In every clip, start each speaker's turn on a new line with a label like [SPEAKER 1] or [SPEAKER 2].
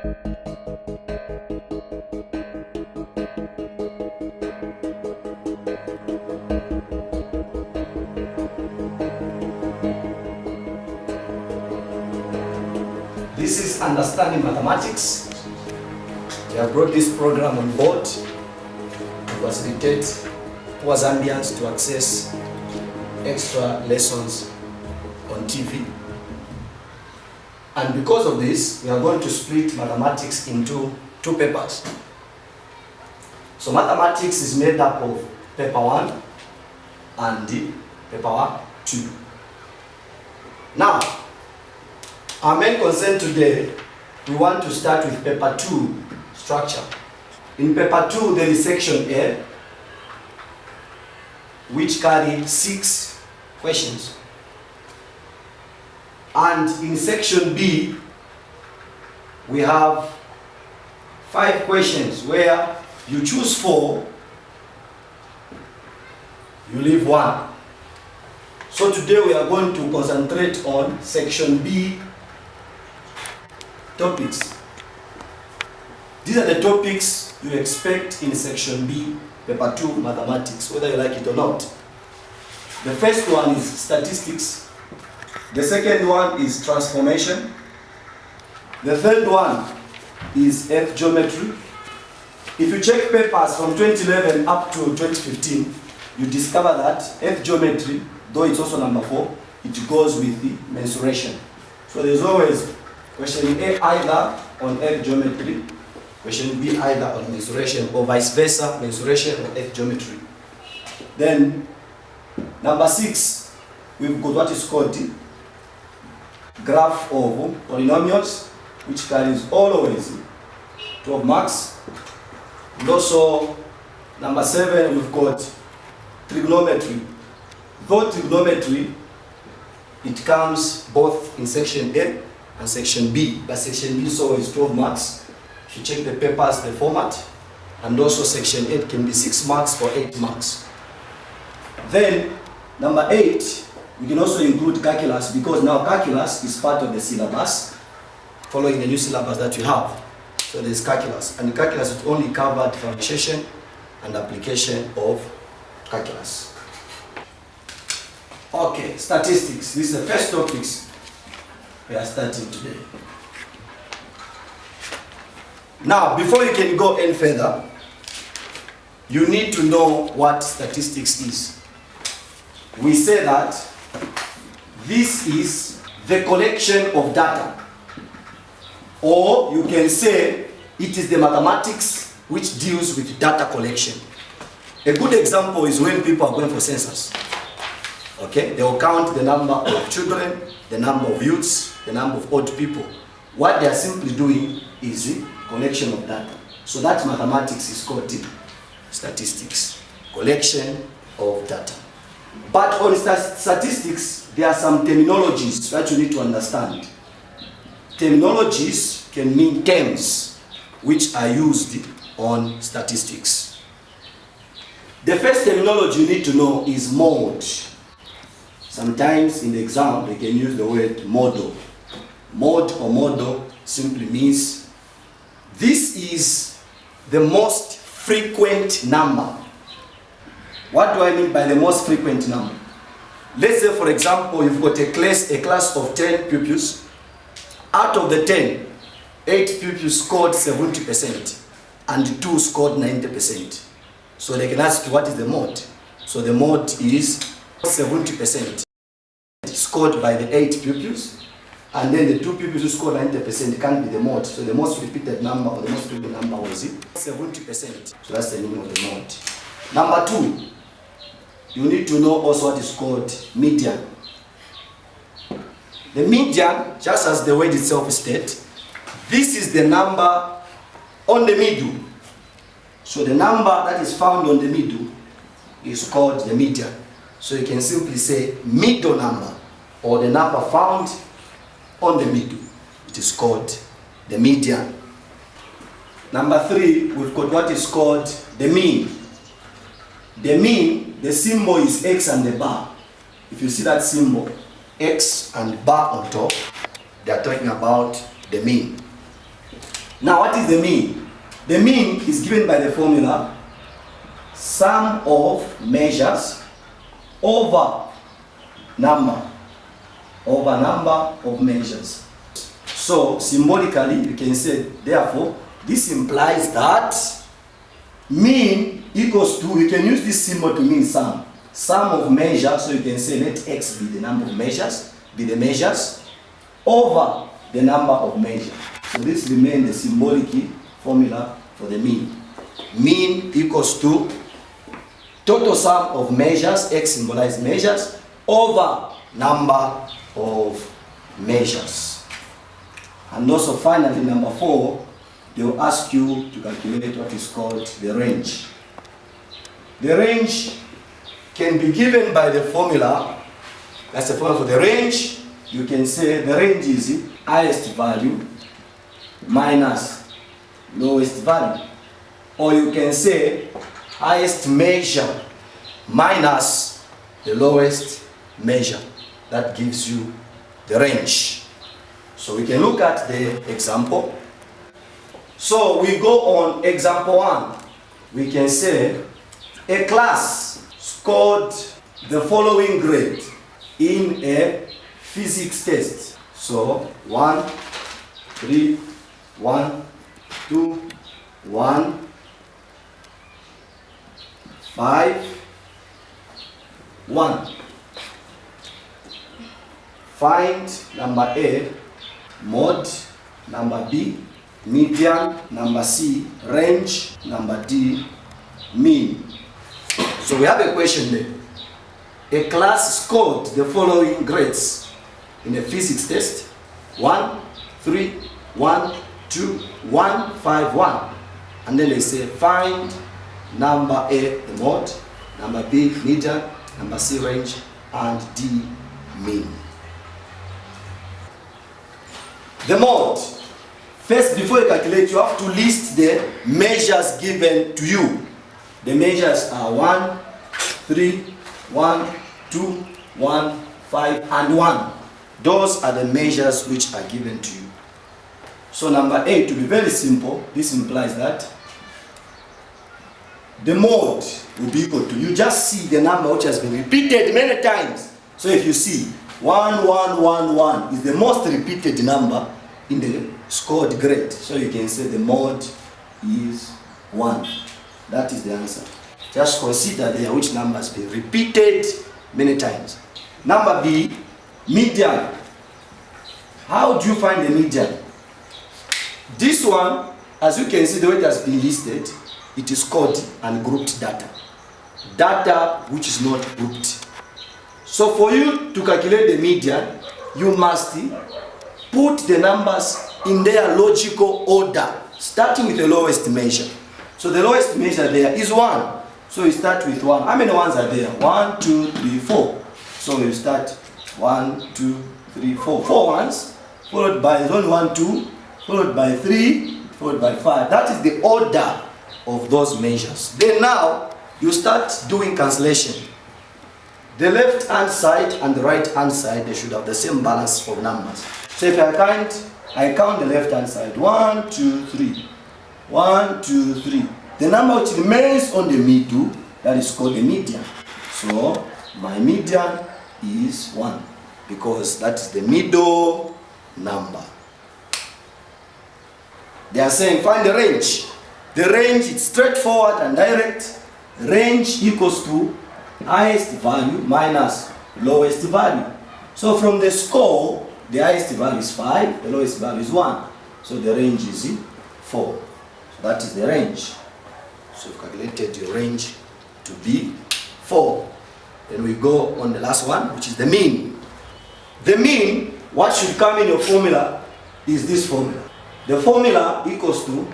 [SPEAKER 1] This is Understanding Mathematics. We have brought this program on board to facilitate poor Zambians to access extra lessons on TV. And because of this, we are going to split mathematics into two papers. So mathematics is made up of paper 1 and paper 2. Now, our main concern today, we want to start with paper 2 structure. In paper 2, there is section A, which carry 6 questions. And in section B, we have 5 questions where you choose 4, you leave 1. So today we are going to concentrate on section B topics. These are the topics you expect in section B, paper 2 mathematics, whether you like it or not. The first one is statistics. The second one is transformation. The third one is earth geometry. If you check papers from 2011 up to 2015, you discover that earth geometry, though it's also number 4, it goes with the mensuration. So there's always question A either on earth geometry, question B either on mensuration, or vice versa, mensuration or earth geometry. Then number 6, we've got what is called the graph of polynomials, which carries always 12 marks. And also number 7, we've got trigonometry. Though trigonometry, it comes both in section A and section B, but section B is always 12 marks. If you check the papers, the format, and also section 8 can be 6 marks or 8 marks. Then number 8, we can also include calculus, because now calculus is part of the syllabus, following the new syllabus that you have. So there's calculus, and calculus is only covered differentiation and application of calculus. Okay, statistics. This is the first topics we are starting today. Now, before you can go any further, you need to know what statistics is. We say that this is the collection of data, or you can say it is the mathematics which deals with data collection. A good example is when people are going for census. Okay, they will count the number of children, the number of youths, the number of old people. What they are simply doing is the collection of data. So that mathematics is called statistics, collection of data. But on statistics, there are some terminologies that you need to understand. Terminologies can mean terms which are used on statistics. The first terminology you need to know is mode. Sometimes in the exam, they can use the word model. Mode or model simply means this is the most frequent number. What do I mean by the most frequent number? Let's say, for example, you've got a class of 10 pupils. Out of the 10, 8 pupils scored 70% and 2 scored 90%. So they can ask you, what is the mode? So the mode is 70% scored by the 8 pupils, and then the 2 pupils who scored 90% can't be the mode. So the most repeated number, or the most frequent number, was 70%. So that's the meaning of the mode. Number 2, you need to know also what is called median. The median, just as the word itself states, this is the number on the middle. So the number that is found on the middle is called the median. So you can simply say middle number, or the number found on the middle. It is called the median. Number 3, we've got what is called the mean. The mean, the symbol is X and the bar. If you see that symbol, X and bar on top, they are talking about the mean. Now what is the mean? The mean is given by the formula sum of measures over number of measures. So symbolically you can say, therefore, this implies that mean equals to, you can use this symbol to mean sum of measures. So you can say let x be the number of measures, over the number of measures. So this remains the symbolic formula for the mean. Mean equals to total sum of measures, x symbolizes measures, over number of measures. And also finally, number 4, they will ask you to calculate what is called the range. The range can be given by the formula. That's the formula for the range. You can say the range is highest value minus lowest value. Or you can say highest measure minus the lowest measure. That gives you the range. So we can look at the example. So we go on example 1. We can say a class scored the following grade in a physics test. So 1, 3, 1, 2, 1, 5, 1. Find number A, mode, number B, median, number C, range, number D, mean. So we have a question there. A class scored the following grades in a physics test: 1, 3, 1, 2, 1, 5, 1. And then they say find number A, the mode, number B, median, number C, range, and D, mean. The mode. First, before you calculate, you have to list the measures given to you. The measures are 1, 3, 1, 2, 1, 5, and 1. Those are the measures which are given to you. So number 8, to be very simple, this implies that the mode will be equal to, you just see the number which has been repeated many times. So if you see 1, 1, 1, 1 is the most repeated number in the scored grade. So you can say the mode is 1. That is the answer. Just consider there which number has been repeated many times. Number B, median. How do you find the median? This one, as you can see the way it has been listed, it is called ungrouped data. Data which is not grouped. So for you to calculate the median, you must put the numbers in their logical order, starting with the lowest measure. So the lowest measure there is 1. So you start with 1. How many ones are there? 1, 2, 3, 4. So you start 1, 2, 3, 4. 4 ones, followed by 1, 2, followed by 3, followed by 5. That is the order of those measures. Then now, you start doing cancellation. The left hand side and the right hand side, they should have the same balance of numbers. So if I count the left hand side. 1, 2, 3. 1, 2, 3. The number which remains on the middle, that is called the median. So my median is 1, because that is the middle number. They are saying find the range. The range is straightforward and direct. Range equals to highest value minus lowest value. So from the score, the highest value is 5, the lowest value is 1. So the range is 4. So that is the range. So you've calculated your range to be 4. Then we go on the last one, which is the mean. The mean, what should come in your formula is this formula. The formula equals to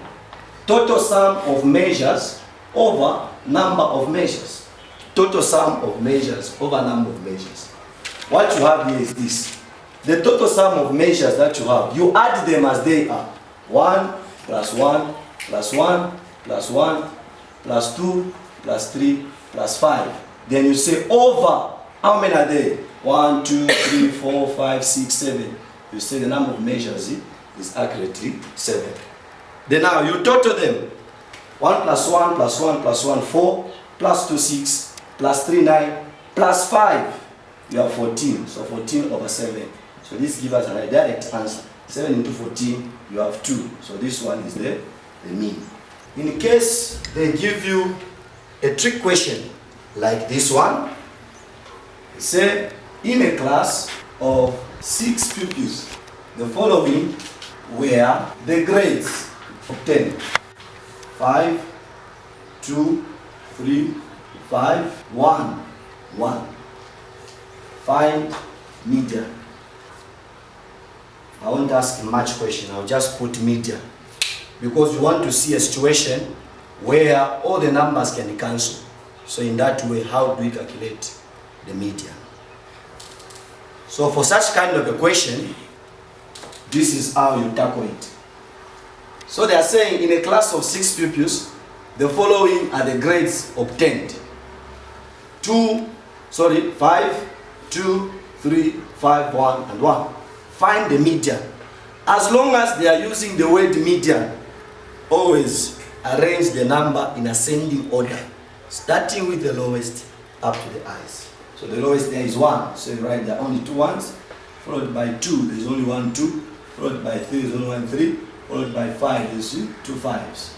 [SPEAKER 1] total sum of measures over number of measures. Total sum of measures over number of measures. What you have here is this. The total sum of measures that you have, you add them as they are. 1 plus 1 plus 1 plus 1 plus 2 plus 3 plus 5. Then you say over, how many are there? 1, 2, 3, 4, 5, 6, 7. You say the number of measures is accurately 7. Then now you total them. 1 plus 1 plus 1 plus 1, 4, plus 2, 6, plus 3, 9, plus 5, you have 14. So 14 over 7. So this gives us a direct answer. 7 into 14, you have 2. So this one is the mean. In case they give you a trick question like this one, say in a class of 6 pupils, the following were the grades obtained. 5, 2, 3, 5, 1, 1. Find median. I won't ask much question, I'll just put median. Because you want to see a situation where all the numbers can cancel. So in that way, how do we calculate the median? So for such kind of a question, this is how you tackle it. So they are saying in a class of 6 pupils, the following are the grades obtained. 5, 2, 3, 5, 1, and 1. Find the median. As long as they are using the word median, always arrange the number in ascending order, starting with the lowest up to the highest. So the lowest there is 1, so you write there are only 2 ones, followed by 2, there is only 1 2, followed by 3, there is only 1 3, followed by 5, there is 2 5s.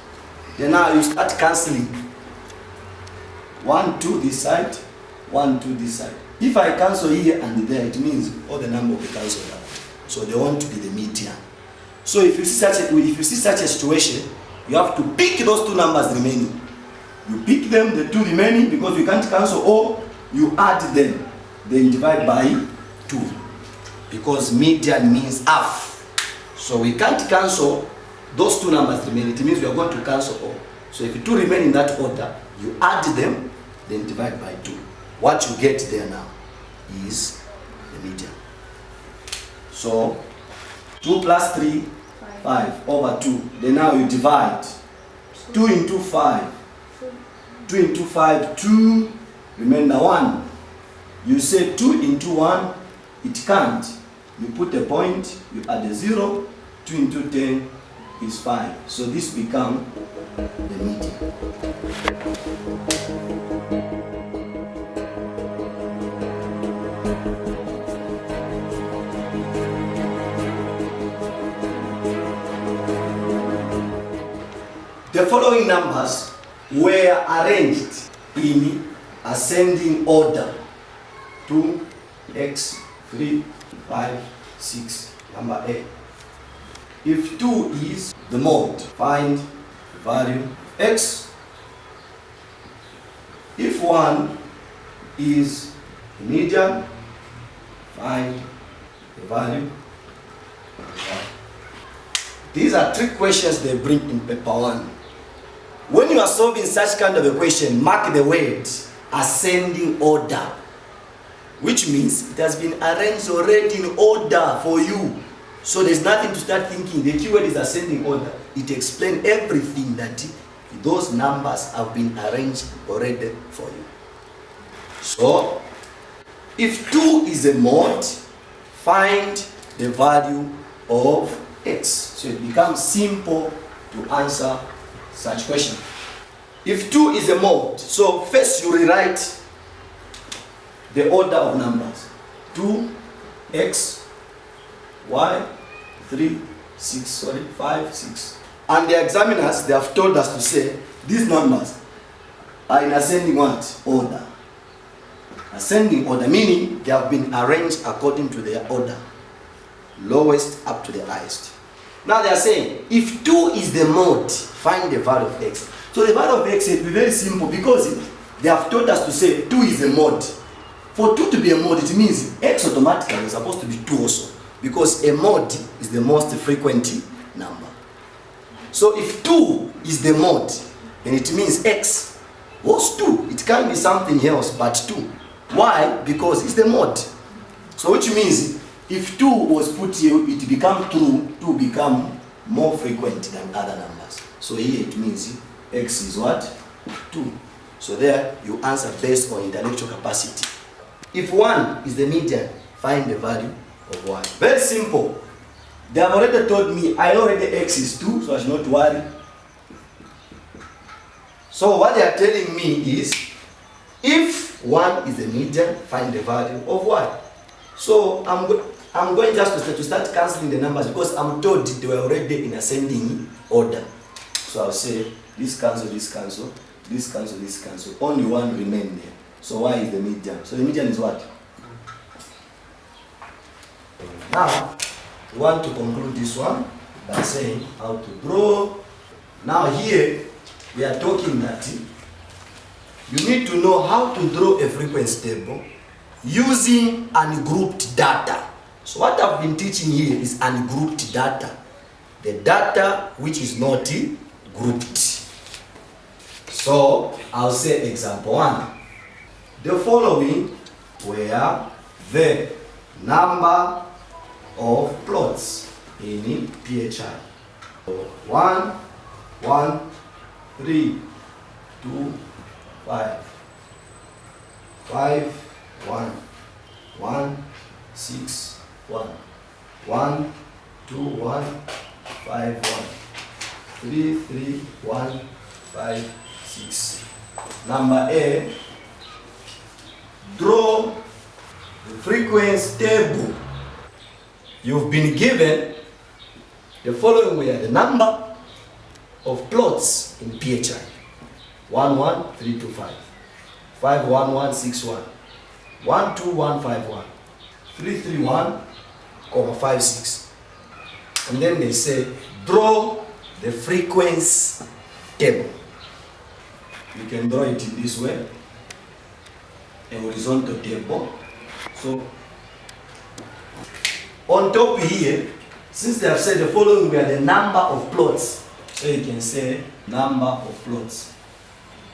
[SPEAKER 1] Then now you start cancelling. 1 2 this side, 1 2 this side. If I cancel here and there, it means all the number will be cancelled out. So they want to be the median. So if you see such a situation, you have to pick those 2 numbers remaining. You pick them, the 2 remaining, because you can't cancel all, you add them, then divide by 2. Because median means half. So we can't cancel those 2 numbers remaining. It means we are going to cancel all. So if 2 remain in that order, you add them, then divide by 2. What you get there now is the median. So 2 plus 3, 5 over 2. Then now you divide. 2 into 5. 2 into 5, 2. Remember 1. You say 2 into 1, it can't. You put a point, you add a 0. 2 into 10 is 5. So this becomes the median. The following numbers were arranged in ascending order. 2, x, 3, 5, 6, number A. If 2 is the mode, find the value of x. If 1 is the median, find the value of y. These are 3 questions they bring in paper 1. When you are solving such kind of a question, mark the word ascending order, which means it has been arranged already in order for you. So there's nothing to start thinking. The keyword is ascending order. It explains everything that those numbers have been arranged already for you. So if 2 is a mode, find the value of x. So it becomes simple to answer such question. If 2 is a mode, so first you rewrite the order of numbers. 2, x, y, 3, 6, 5, 6. And the examiners, they have told us to say these numbers are in ascending what? Order. Ascending order, meaning they have been arranged according to their order. Lowest up to the highest. Now they are saying, if 2 is the mode, find the value of x. So the value of x will be very simple because they have told us to say 2 is a mode. For 2 to be a mode, it means x automatically is supposed to be 2 also. Because a mode is the most frequent number. So if 2 is the mode, then it means x was 2. It can't be something else but 2. Why? Because it's the mode. So which means if 2 was put here, it become 2 become more frequent than other numbers. So here it means x is what? 2. So there you answer based on intellectual capacity. If 1 is the median, find the value of y. Very simple. They have already told me I know already x is 2, so I should not worry. So what they are telling me is, if 1 is the median, find the value of y. So I'm going just to start cancelling the numbers, because I'm told they were already in ascending order. So I'll say this cancel, this cancel, this cancel, this cancel. Only 1 remain there. So y is the median. So the median is what? Now we want to conclude this one by saying how to draw. Now here we are talking that you need to know how to draw a frequency table using ungrouped data. So what I've been teaching here is ungrouped data. The data which is not grouped. So I'll say example 1. The following were the number of plots in PHI. 1, 1, 3, 2, 5, 5, 1, 1, 6, 1, 1, 2, 1, 5, 1, 3, 3, 1, 5, 6. Number A, draw the frequency table. You've been given the following were the number of plots in PHI. 1, 1, 3, 2, 5. 5, 1, 1, 6, 1. 1, 2, 1, 5, 1. 3, 3, 1, 5, 6. And then they say, draw the frequency table. You can draw it in this way, a horizontal table. So, on top here, since they have said the following were the number of plots, so you can say number of plots.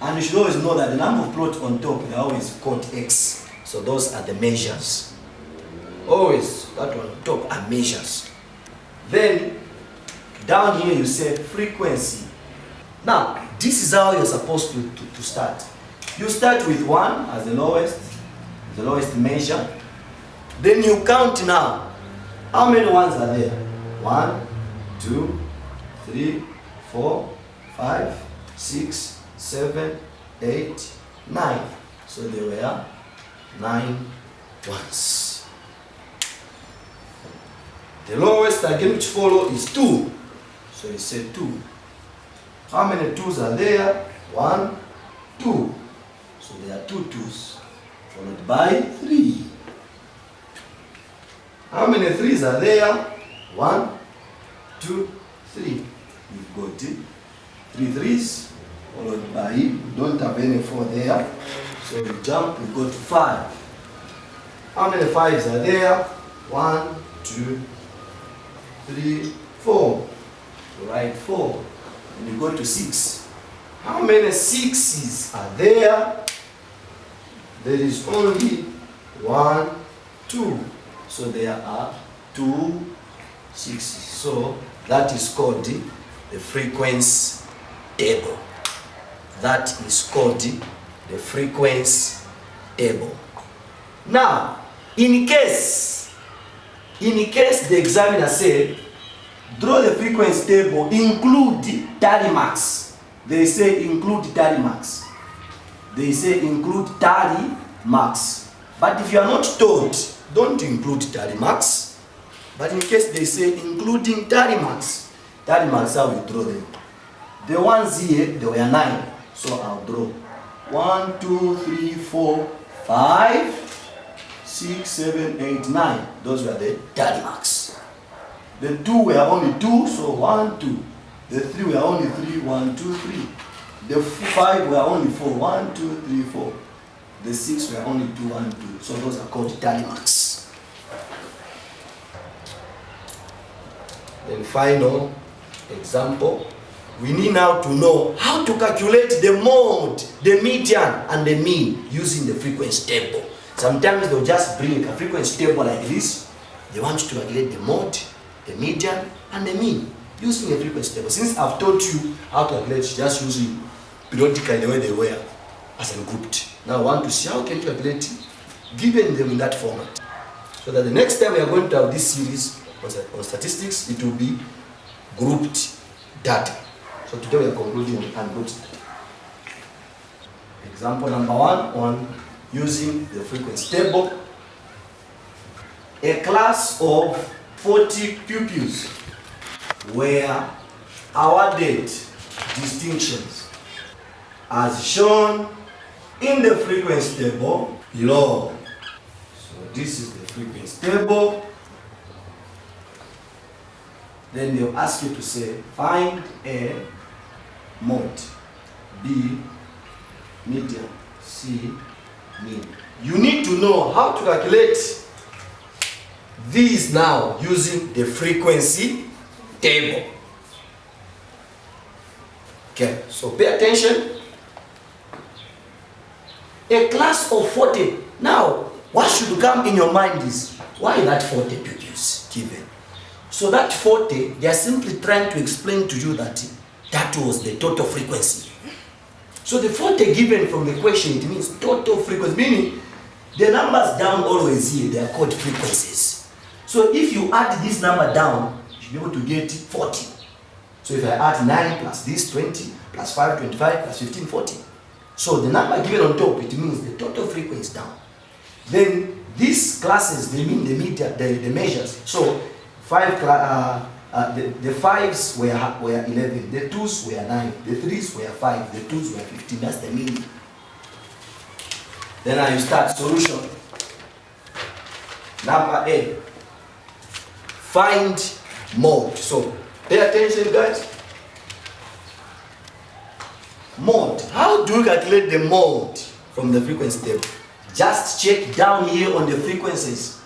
[SPEAKER 1] And you should always know that the number of plots on top, they are always called x. So those are the measures. Always, that one on top are measures. Then, down here you say frequency. Now, this is how you're supposed to start. You start with 1 as the lowest measure. Then you count now. How many ones are there? 1, 2, 3, 4, 5, 6, 7, 8, 9. So there were 9 ones. The lowest again which follow is 2. So you say 2. How many 2s are there? 1, 2. So there are 2 2s. Followed by 3. How many 3s are there? 1, 2, 3. You've got 3 3s. Followed by, you don't have any 4 there. So you jump, you go to 5. How many 5s are there? 1, 2, 3, 4. You write 4. And you go to 6. How many 6s are there? There is only 1, 2. So there are 2 6s. So that is called the frequency table. That is called the frequency table. Now, in case the examiner said, draw the frequency table, include tally marks. They say include tally marks. They say include tally marks. But if you are not told, don't include tally marks. But in case they say including tally marks, how we draw them. The ones here, there were 9. So I'll draw 1, 2, 3, 4, 5, 6, 7, 8, 9. Those were the tally marks. The 2 were only 2, so 1, 2. The 3 were only 3, 1, 2, 3. The 5 were only 4, 1, 2, 3, 4. The 6 were only 2, 1, 2. So those are called tally marks. Then final example. We need now to know how to calculate the mode, the median, and the mean using the frequency table. Sometimes they'll just bring a frequency table like this. They want you to calculate the mode, the median, and the mean using a frequency table. Since I've taught you how to calculate just using periodically the way they were as in grouped. Now I want to see how can you calculate it, given them in that format. So that the next time we are going to have this series, on statistics, it will be grouped data. So today we are concluding on ungrouped data. Example number 1 on using the frequency table. A class of 40 pupils were awarded distinctions as shown in the frequency table below. So this is the frequency table. Then they'll ask you to say, find A mode, B median, C mean. You need to know how to calculate these now using the frequency table. Okay, so pay attention. A class of 40. Now, what should come in your mind is, why that 40 pupils given? So that 40, they are simply trying to explain to you that that was the total frequency. So the 40 given from the question, it means total frequency, meaning the numbers down always here, they are called frequencies. So if you add this number down, you should be able to get 40. So if I add 9 plus this 20, plus 5, 25, plus 15, 40. So the number given on top, it means the total frequency down. Then these classes, they mean the meter, the measures. So the 5s were 11, the 2s were 9, the 3s were 5, the 2s were 15. That's the meaning. Then I start solution. Number A. Find mode. So pay attention, guys. Mode. How do you calculate the mode from the frequency table? Just check down here on the frequencies.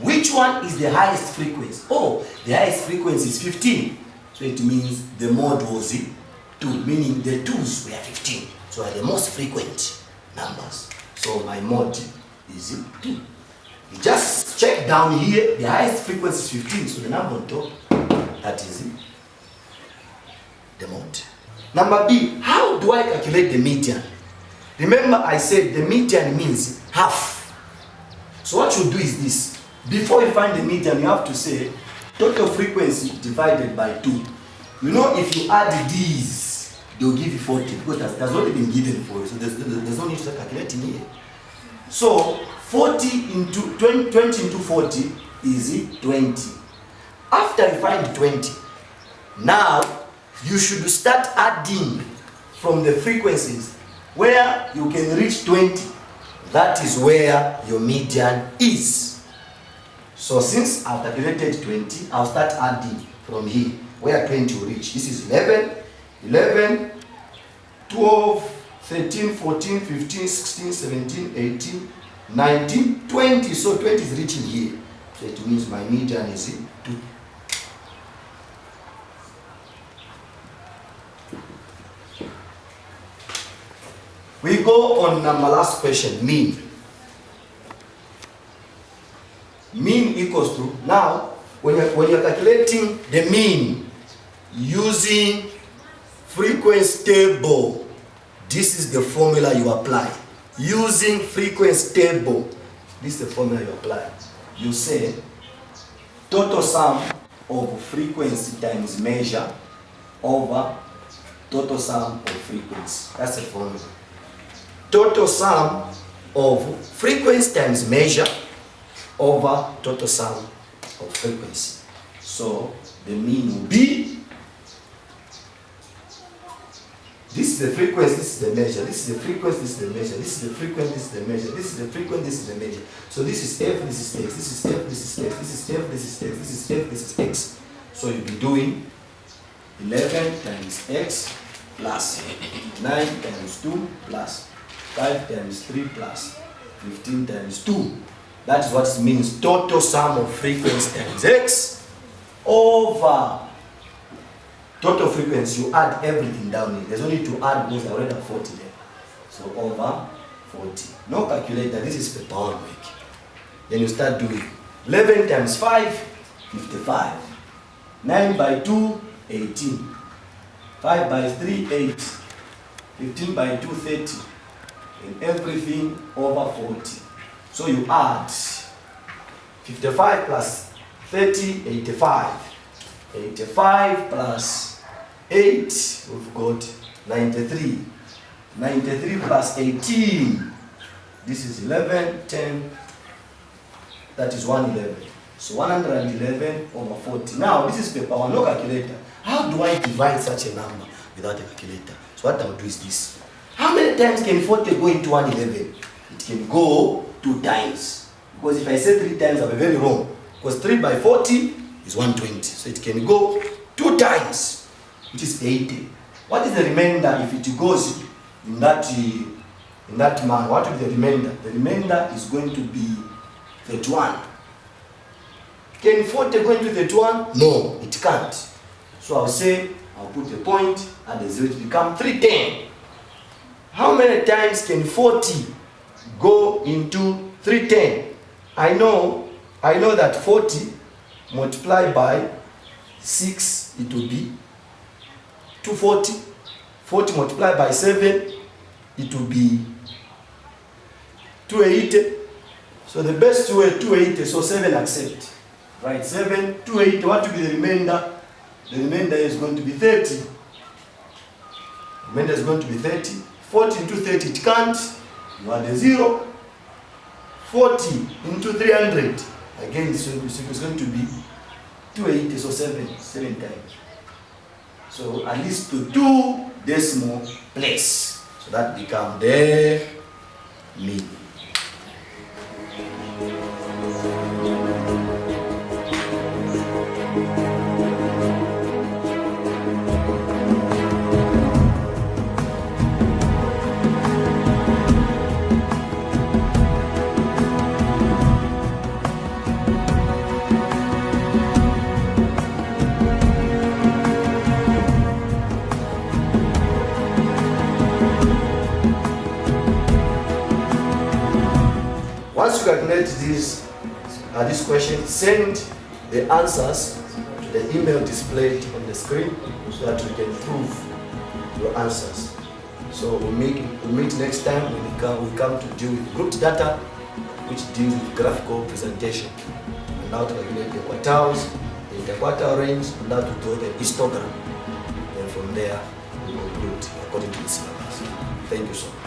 [SPEAKER 1] Which one is the highest frequency? Oh, the highest frequency is 15. So it means the mode was 2, meaning the 2s were 15. So are the most frequent numbers. So my mode is 2. You just check down here, the highest frequency is 15. So the number on top, that is the mode. Number B, how do I calculate the median? Remember I said the median means half. So what you do is this. Before you find the median, you have to say total frequency divided by 2. You know, if you add these, they'll give you 40 because that's already been given for you. So there's no need to start calculating here. So 40 into 20 into 40 is 20. After you find 20, now you should start adding from the frequencies where you can reach 20. That is where your median is. So since I've calculated 20, I'll start adding from here where 20 will reach. This is 11, 12, 13, 14, 15, 16, 17, 18, 19, 20. So 20 is reaching here. So it means my median is 2. We go on my last question, mean. Mean equals to, now, when you're calculating the mean using frequency table, this is the formula you apply. Using frequency table, this is the formula you apply. You say total sum of frequency times measure over total sum of frequency. That's the formula. Total sum of frequency times measure over total sum of frequency. So the mean will be, this is the frequency, this is the measure, this is the frequency, this is the measure, this is the frequency, this is the measure, this is the frequency, this is the measure. So this is F, this is X, this is F, this is X, this is F, this is X, this is F, this is X. So you'll be doing 11 times X plus 9 times 2 plus 5 times 3 plus 15 times 2. That is what it means, total sum of frequency times X over total frequency. You add everything down here. There's only to add because I already have 40 there. So over 40. No calculator, this is per pound week. Then you start doing 11 times 5, 55. 9 by 2, 18. 5 by 3, 8. 15 by 2, 30. And everything over 40. So you add 55 plus 30, 85. 85 plus 8, we've got 93. 93 plus 18, this is 11, 10, that is 111. So 111 over 40. Now, this is paper 1, no calculator. How do I divide such a number without a calculator? So what I'll do is this. How many times can 40 go into 111? It can go 2 times. Because if I say 3 times, I'll be very wrong. Because 3 by 40 is 120. So it can go 2 times, which is 80. What is the remainder if it goes in that manner? What will be the remainder? The remainder is going to be 31. Can 40 go into 31? No, it can't. So I'll say, I'll put a point at the 0 to become 310. How many times can 40 go into 310? I know that 40 multiplied by 6, it will be 240. 40 multiplied by 7, it will be 280. So the best way, 280, so 7 accept. Right, 7, 280, what will be the remainder? The remainder is going to be 30. The remainder is going to be 30. 40 into 30, it can't. You add a 0. 40 into 300. Again, it's going to be 280, so 7 times. So at least to 2 decimal place. So that becomes the mean. Once you calculate this question, send the answers to the email displayed on the screen so that we can prove your answers. So we'll meet next time when we come to deal with grouped data, which deals with graphical presentation, and how to calculate the quartiles, the interquartile range, and how to draw the histogram. And from there, we will conclude according to the syllabus. Thank you so much.